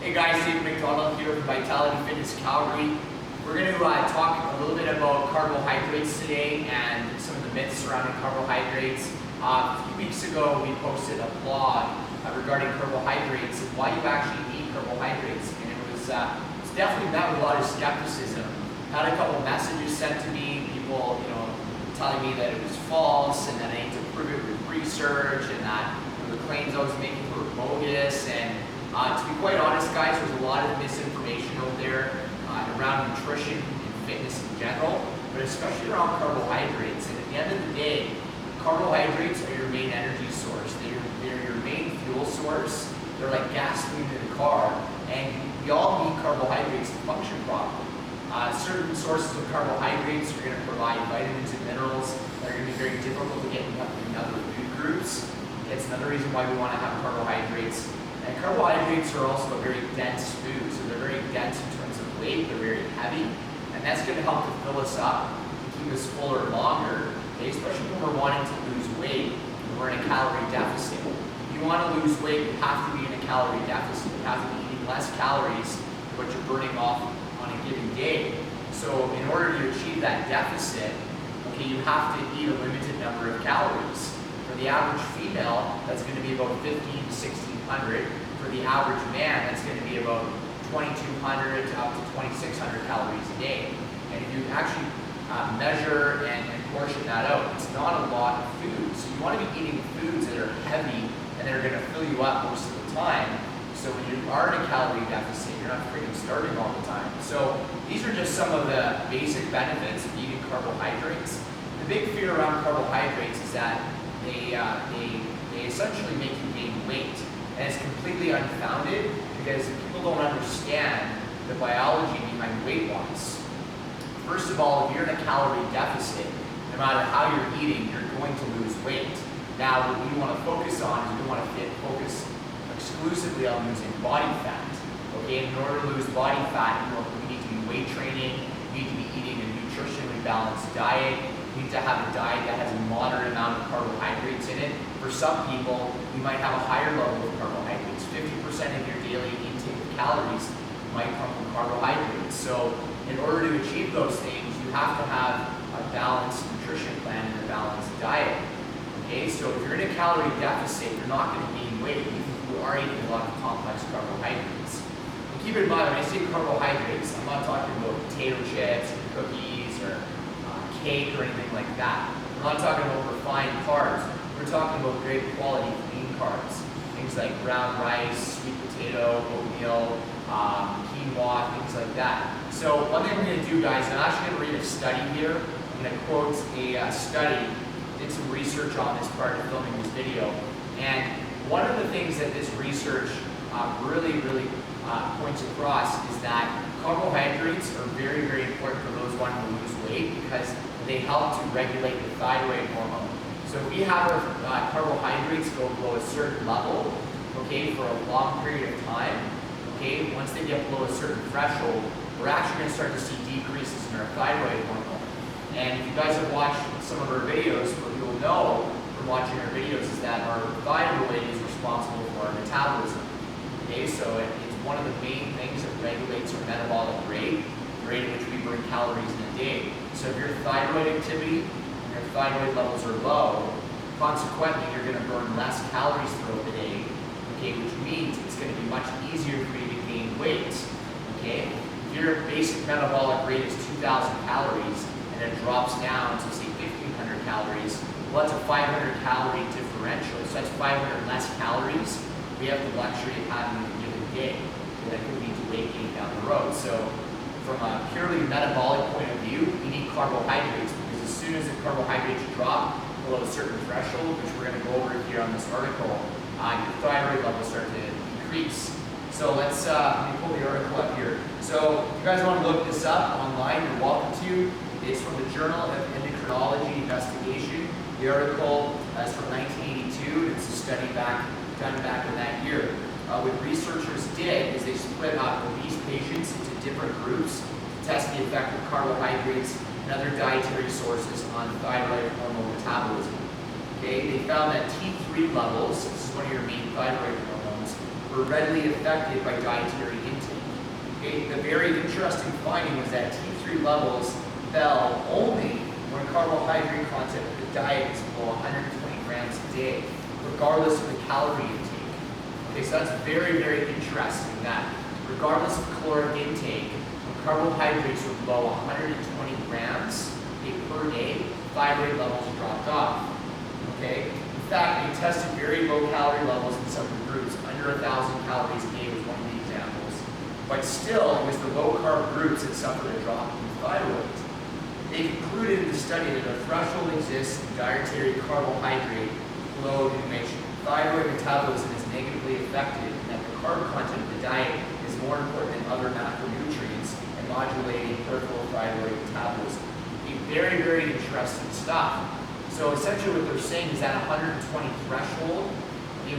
Hey guys, MacDonald here with Vitality Fitness Calgary. We're going to talk a little bit about carbohydrates today and some of the myths surrounding carbohydrates. A few weeks ago we posted a blog regarding carbohydrates and why you actually need carbohydrates, and it was definitely met with a lot of skepticism. Had a couple messages sent to me, people telling me that it was false and that I need to prove it with research and that the claims I was making were bogus. And to be quite honest, guys, there's a lot of misinformation out there around nutrition and fitness in general, but especially around carbohydrates. And at the end of the day, carbohydrates are your main energy source. They're your main fuel source. They're like gasoline in a car, and we all need carbohydrates to function properly. Certain sources of carbohydrates are going to provide vitamins and minerals that are going to be very difficult to get in other food groups. It's another reason why we want to have carbohydrates. And carbohydrates are also a very dense food, so they're very dense in terms of weight, they're very heavy, and that's going to help to fill us up, keep us fuller longer, okay? Especially when we're wanting to lose weight and we're in a calorie deficit. If you want to lose weight, you have to be in a calorie deficit. You have to be eating less calories than what you're burning off on a given day. So in order to achieve that deficit, okay, you have to eat a limited number of calories. For the average female, that's going to be about 15 to 1600. For the average man, that's going to be about 2200 to up to 2600 calories a day. And if you actually measure and portion that out, it's not a lot of food. So you want to be eating foods that are heavy and that are going to fill you up most of the time. So when you are in a calorie deficit, you're not freaking starving all the time. So these are just some of the basic benefits of eating carbohydrates. The big fear around carbohydrates is that they essentially make you gain weight. And it's completely unfounded because people don't understand the biology behind weight loss. First of all, if you're in a calorie deficit, no matter how you're eating, you're going to lose weight. Now, what we want to focus on is we want to focus exclusively on losing body fat. Okay, in order to lose body fat, we need to be weight training, we need to be eating a nutritionally balanced diet, we need to have a diet that has a moderate amount of carbohydrates in it. For some people, you might have a higher level of carbohydrates. 50% of your daily intake of calories might come from carbohydrates. So in order to achieve those things, you have to have a balanced nutrition plan and a balanced diet. Okay, so if you're in a calorie deficit, you're not going to gain weight. You are eating a lot of complex carbohydrates. And keep in mind, when I say carbohydrates, I'm not talking about potato chips or cookies or cake or anything like that. We're not talking about refined carbs. We're talking about great quality clean carbs. Things like brown rice, sweet potato, oatmeal, quinoa, things like that. So one thing we're going to do, guys, I'm actually going to read a study here. I'm going to quote a study. Did some research on this prior to filming this video. And one of the things that this research really points across is that carbohydrates are very, very important for those wanting to lose weight because they help to regulate the thyroid hormone. So if we have our carbohydrates go below a certain level, okay, for a long period of time, okay, once they get below a certain threshold, we're actually going to start to see decreases in our thyroid hormone. And if you guys have watched some of our videos, what you'll know from watching our videos is that our thyroid is responsible for our metabolism. Okay, so it's one of the main things that regulates our metabolic rate, the rate at which we burn calories in a day. So if your thyroid activity and your thyroid levels are low, consequently you're going to burn less calories throughout the day, okay, which means it's going to be much easier for you to gain weight. Okay, if your basic metabolic rate is 2,000 calories and it drops down to say 1,500 calories, well, that's a 500 calorie differential. So that's 500 less calories we have the luxury of having in a given day. That could lead to weight gain down the road. So from a purely metabolic point of view, you need carbohydrates because as soon as the carbohydrates drop below a certain threshold, which we're going to go over here on this article, your thyroid levels start to decrease. So let me pull the article up here. So if you guys want to look this up online, you're welcome to. It's from the Journal of Endocrinology Investigation. The article is from 1982. It's a study done back in that year. What researchers did is they split up obese patients into different groups to test the effect of carbohydrates and other dietary sources on thyroid hormone metabolism. Okay, they found that T3 levels, this is one of your main thyroid hormones, were readily affected by dietary intake. Okay? The very interesting finding was that T3 levels fell only when carbohydrate content of the diet is below 120 grams a day, regardless of the calorie intake. Okay, so that's very, very interesting that regardless of caloric intake, when carbohydrates were below 120 grams per day, thyroid levels dropped off. Okay? In fact, they tested very low calorie levels in some of the groups. Under 1,000 calories a day was one of the examples. But still, it was the low carb groups that suffered a drop in thyroid. They concluded in the study that a threshold exists in dietary carbohydrate load in which thyroid metabolism is negatively affected, and that the carb content of the diet is more important than other macronutrients in modulating peripheral thyroid metabolism. Very, very interesting stuff. So essentially what they're saying is that 120 threshold,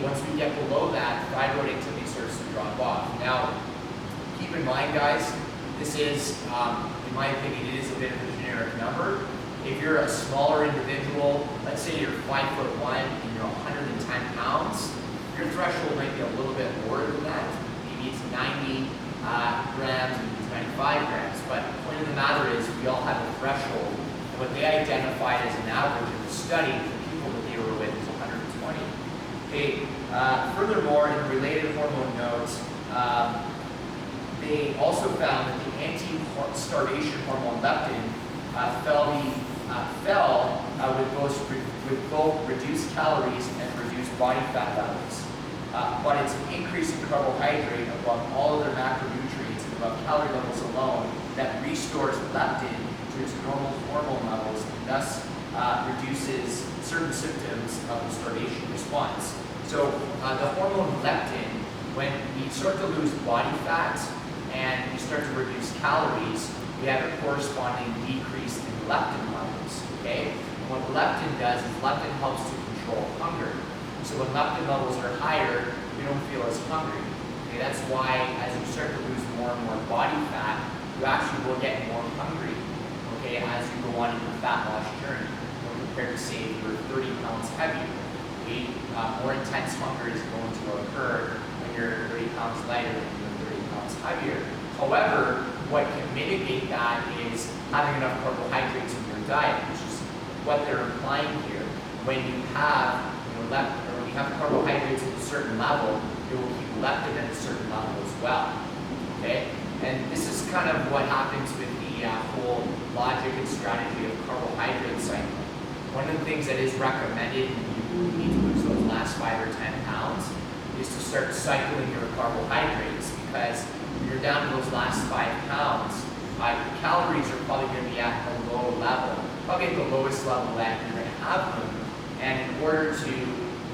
once we get below that, thyroid activity starts to drop off. Now, keep in mind, guys, this is, in my opinion, it is a bit of a generic number. If you're a smaller individual, let's say you're 5'1" and you're 110 pounds, your threshold might be a little bit lower than that. Maybe it's 90 grams, maybe it's 95 grams. But the point of the matter is we all have a threshold. And what they identified as an average in the study for people that they were with is 120. Okay. Furthermore, in related hormone notes, they also found that the anti-starvation hormone leptin fell with both reduced calories and reduced body fat levels. But it's an increase in carbohydrate above all other macronutrients and above calorie levels alone that restores leptin to its normal hormone levels and thus reduces certain symptoms of the starvation response. So the hormone leptin, when you start to lose body fat and you start to reduce calories, we have a corresponding decrease in leptin levels. Okay? And what leptin does is leptin helps to control hunger. So when leptin levels are higher, we don't feel as hungry. Okay? That's why as you start to lose more and more body fat, you actually will get more hungry. Okay, as you go on in your fat loss journey, compared to say if you're 30 pounds heavier. Okay? More intense hunger is going to occur when you're 30 pounds lighter than you're 30 pounds heavier. However, what can mitigate that is having enough carbohydrates in your diet, which is what they're implying here. When you have, when you have carbohydrates at a certain level, it will keep leptin at a certain level as well. Okay, and this is kind of what happens with the whole logic and strategy of carbohydrate cycling. One of the things that is recommended when you need to lose those last 5 or 10 pounds is to start cycling your carbohydrates, because when you're down to those last 5 pounds, your calories are probably going to be at a low level, probably at the lowest level that you're going to have them. And in order to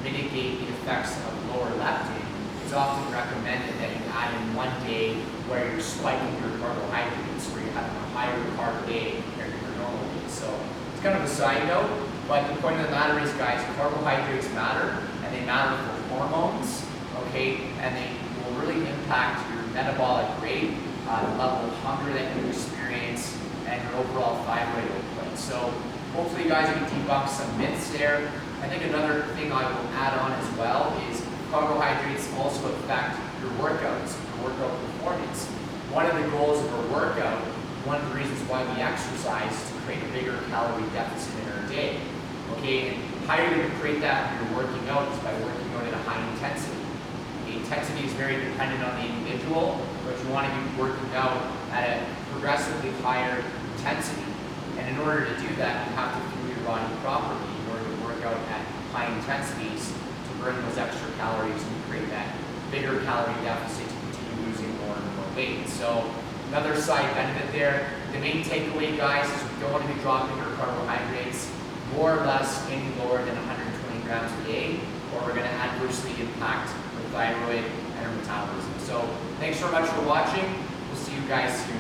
mitigate the effects of lower leptin, it's often recommended that you add in one day where you're spiking your carbohydrates, where you're having a higher carb day compared to your normal day. So it's kind of a side note, but the point of the matter is, guys, carbohydrates matter, and they matter for hormones, okay, and they will really impact your metabolic rate, the level of hunger that you experience, and your overall thyroid output. So hopefully you guys can debunk some myths there. I think another thing I will add on as well is carbohydrates also affect your workouts, your workout performance. One of the goals of a workout, one of the reasons why we exercise, is to create a bigger calorie deficit in our day. Okay, and how you're going to create that when you're working out is by working out at a high intensity. The intensity is very dependent on the individual, but you want to be working out at a progressively higher intensity. And in order to do that, you have to fuel your body properly in order to work out at high intensities to burn those extra calories and create that bigger calorie deficit to continue losing more and more weight. So another side benefit there. The main takeaway, guys, is we don't want to be dropping our carbohydrates more or less any lower than 120 grams a day, or we're going to adversely impact the thyroid and our metabolism. So thanks so much for watching. We'll see you guys soon.